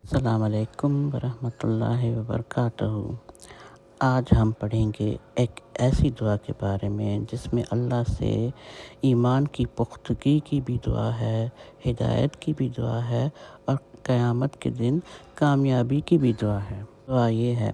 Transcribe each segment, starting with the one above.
السلام علیکم ورحمۃ اللہ وبرکاتہ۔ آج ہم پڑھیں گے ایک ایسی دعا کے بارے میں جس میں اللہ سے ایمان کی پختگی کی بھی دعا ہے، ہدایت کی بھی دعا ہے اور قیامت کے دن کامیابی کی بھی دعا ہے۔ دعا یہ ہے: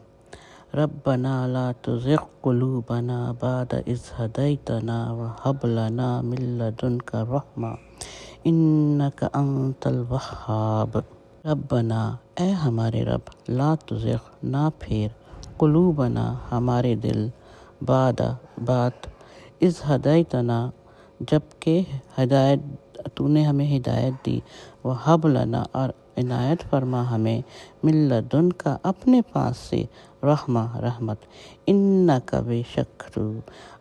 ربنا لا تزغ قلوبنا بعد اذ ہدیتنا وہب لنا من لدنک رحمۃ انک انت الوہاب۔ ربنا، اے ہمارے رب، لا تزغ، نہ پھیر، قلوبنا، ہمارے دل، بعد اذ ہدیتنا، جب کہ تو نے ہمیں ہدایت دی، وہب لنا، اور عنایت فرما ہمیں، من لدنک، اپنے پاس سے، رحمت، انک، بے شک تو،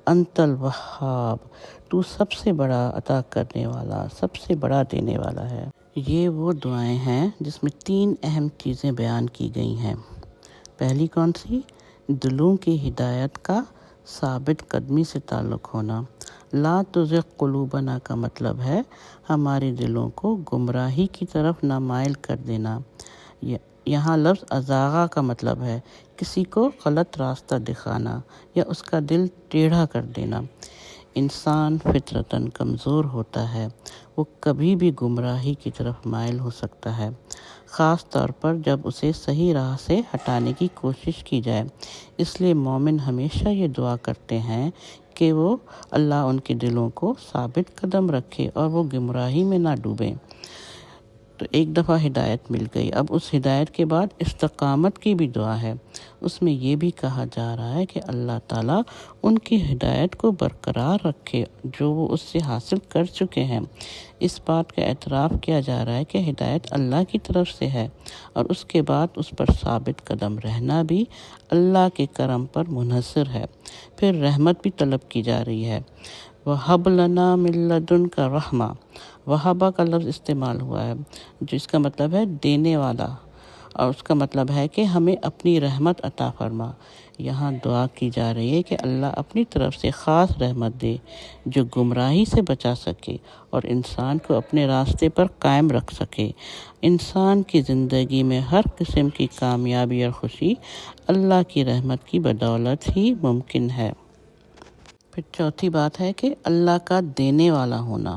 انت الوہاب، تو سب سے بڑا عطا کرنے والا، سب سے بڑا دینے والا ہے۔ یہ وہ دعائیں ہیں جس میں 3 اہم چیزیں بیان کی گئی ہیں۔ پہلی کون سی؟ دلوں کی ہدایت کا ثابت قدمی سے تعلق ہونا۔ لا تزغ قلوبنا کا مطلب ہے ہمارے دلوں کو گمراہی کی طرف نہ مائل کر دینا۔ یہاں لفظ ازاغہ کا مطلب ہے کسی کو غلط راستہ دکھانا یا اس کا دل ٹیڑھا کر دینا۔ انسان فطرتاً کمزور ہوتا ہے، وہ کبھی بھی گمراہی کی طرف مائل ہو سکتا ہے، خاص طور پر جب اسے صحیح راہ سے ہٹانے کی کوشش کی جائے۔ اس لیے مومن ہمیشہ یہ دعا کرتے ہیں کہ وہ اللہ ان کے دلوں کو ثابت قدم رکھے اور وہ گمراہی میں نہ ڈوبیں۔ تو ایک دفعہ ہدایت مل گئی، اب اس ہدایت کے بعد استقامت کی بھی دعا ہے۔ اس میں یہ بھی کہا جا رہا ہے کہ اللہ تعالیٰ ان کی ہدایت کو برقرار رکھے جو وہ اس سے حاصل کر چکے ہیں۔ اس بات کا اعتراف کیا جا رہا ہے کہ ہدایت اللہ کی طرف سے ہے اور اس کے بعد اس پر ثابت قدم رہنا بھی اللہ کے کرم پر منحصر ہے۔ پھر رحمت بھی طلب کی جا رہی ہے۔ وَهَبْ لَنَا مِن لَّدُنْكَ رَحْمَةً، وہبہ کا لفظ استعمال ہوا ہے جس کا مطلب ہے دینے والا، اور اس کا مطلب ہے کہ ہمیں اپنی رحمت عطا فرما۔ یہاں دعا کی جا رہی ہے کہ اللہ اپنی طرف سے خاص رحمت دے جو گمراہی سے بچا سکے اور انسان کو اپنے راستے پر قائم رکھ سکے۔ انسان کی زندگی میں ہر قسم کی کامیابی اور خوشی اللہ کی رحمت کی بدولت ہی ممکن ہے۔ پھر چوتھی بات ہے کہ اللہ کا دینے والا ہونا۔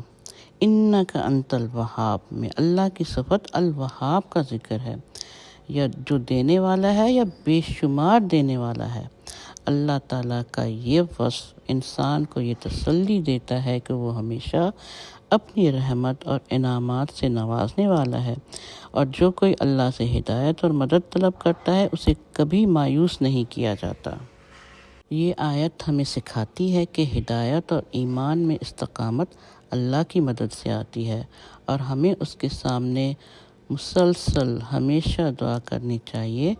انک انت الوہاب میں اللہ کی صفت الوہاب کا ذکر ہے، یا جو دینے والا ہے یا بے شمار دینے والا ہے۔ اللہ تعالیٰ کا یہ وصف انسان کو یہ تسلی دیتا ہے کہ وہ ہمیشہ اپنی رحمت اور انعامات سے نوازنے والا ہے، اور جو کوئی اللہ سے ہدایت اور مدد طلب کرتا ہے اسے کبھی مایوس نہیں کیا جاتا۔ یہ آیت ہمیں سکھاتی ہے کہ ہدایت اور ایمان میں استقامت اللہ کی مدد سے آتی ہے، اور ہمیں اس کے سامنے مسلسل ہمیشہ دعا کرنی چاہیے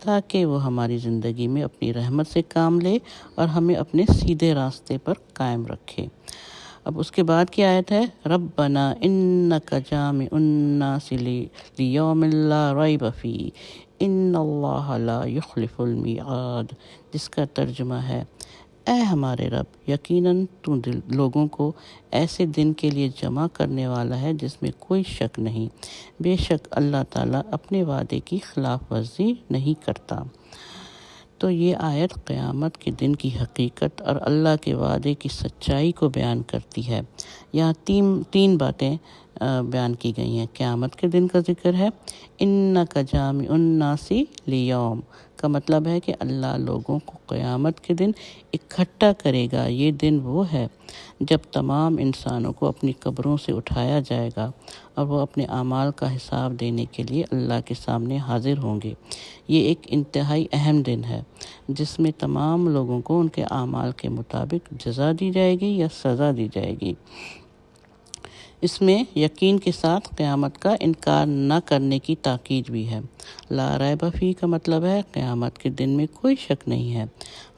تاکہ وہ ہماری زندگی میں اپنی رحمت سے کام لے اور ہمیں اپنے سیدھے راستے پر قائم رکھے۔ اب اس کے بعد کی آیت ہے: ربنا انک جامع الناس لیوم لا ریب فیہ ان اللہ لا یخلف المیعاد، جس کا ترجمہ ہے: اے ہمارے رب، یقیناً تو لوگوں کو ایسے دن کے لیے جمع کرنے والا ہے جس میں کوئی شک نہیں، بے شک اللہ تعالیٰ اپنے وعدے کی خلاف ورزی نہیں کرتا۔ تو یہ آیت قیامت کے دن کی حقیقت اور اللہ کے وعدے کی سچائی کو بیان کرتی ہے۔ یہاں تین باتیں بیان کی گئی ہیں۔ قیامت کے دن کا ذکر ہے۔ انک جامع الناس لیوم کا مطلب ہے کہ اللہ لوگوں کو قیامت کے دن اکٹھا کرے گا۔ یہ دن وہ ہے جب تمام انسانوں کو اپنی قبروں سے اٹھایا جائے گا اور وہ اپنے اعمال کا حساب دینے کے لیے اللہ کے سامنے حاضر ہوں گے۔ یہ ایک انتہائی اہم دن ہے جس میں تمام لوگوں کو ان کے اعمال کے مطابق جزا دی جائے گی یا سزا دی جائے گی۔ اس میں یقین کے ساتھ قیامت کا انکار نہ کرنے کی تاکید بھی ہے۔ لا ریب فیہ کا مطلب ہے قیامت کے دن میں کوئی شک نہیں ہے۔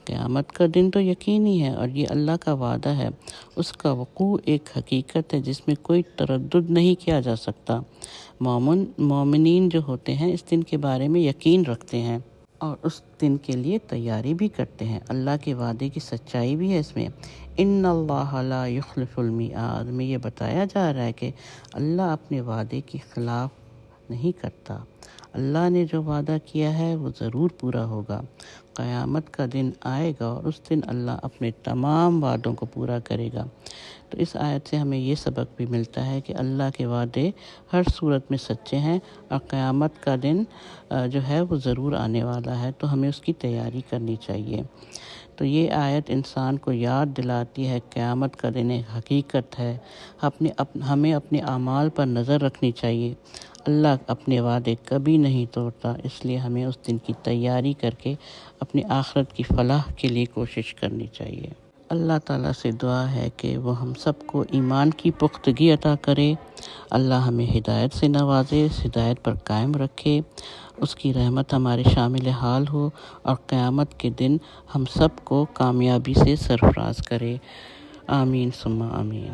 قیامت کا دن تو یقینی ہے اور یہ اللہ کا وعدہ ہے، اس کا وقوع ایک حقیقت ہے جس میں کوئی تردد نہیں کیا جا سکتا۔ مومنین جو ہوتے ہیں اس دن کے بارے میں یقین رکھتے ہیں اور اس دن کے لیے تیاری بھی کرتے ہیں۔ اللہ کے وعدے کی سچائی بھی ہے اس میں۔ ان اللہ لا یخلف المیعاد میں یہ بتایا جا رہا ہے کہ اللہ اپنے وعدے کی خلاف نہیں کرتا۔ اللہ نے جو وعدہ کیا ہے وہ ضرور پورا ہوگا۔ قیامت کا دن آئے گا اور اس دن اللہ اپنے تمام وعدوں کو پورا کرے گا۔ تو اس آیت سے ہمیں یہ سبق بھی ملتا ہے کہ اللہ کے وعدے ہر صورت میں سچے ہیں، اور قیامت کا دن جو ہے وہ ضرور آنے والا ہے، تو ہمیں اس کی تیاری کرنی چاہیے۔ تو یہ آیت انسان کو یاد دلاتی ہے قیامت کا دن ایک حقیقت ہے، ہمیں اپنے اعمال پر نظر رکھنی چاہیے۔ اللہ اپنے وعدے کبھی نہیں توڑتا، اس لیے ہمیں اس دن کی تیاری کر کے اپنی آخرت کی فلاح کے لیے کوشش کرنی چاہیے۔ اللہ تعالیٰ سے دعا ہے کہ وہ ہم سب کو ایمان کی پختگی عطا کرے، اللہ ہمیں ہدایت سے نوازے، اس ہدایت پر قائم رکھے، اس کی رحمت ہمارے شامل حال ہو، اور قیامت کے دن ہم سب کو کامیابی سے سرفراز کرے۔ آمین ثم آمین۔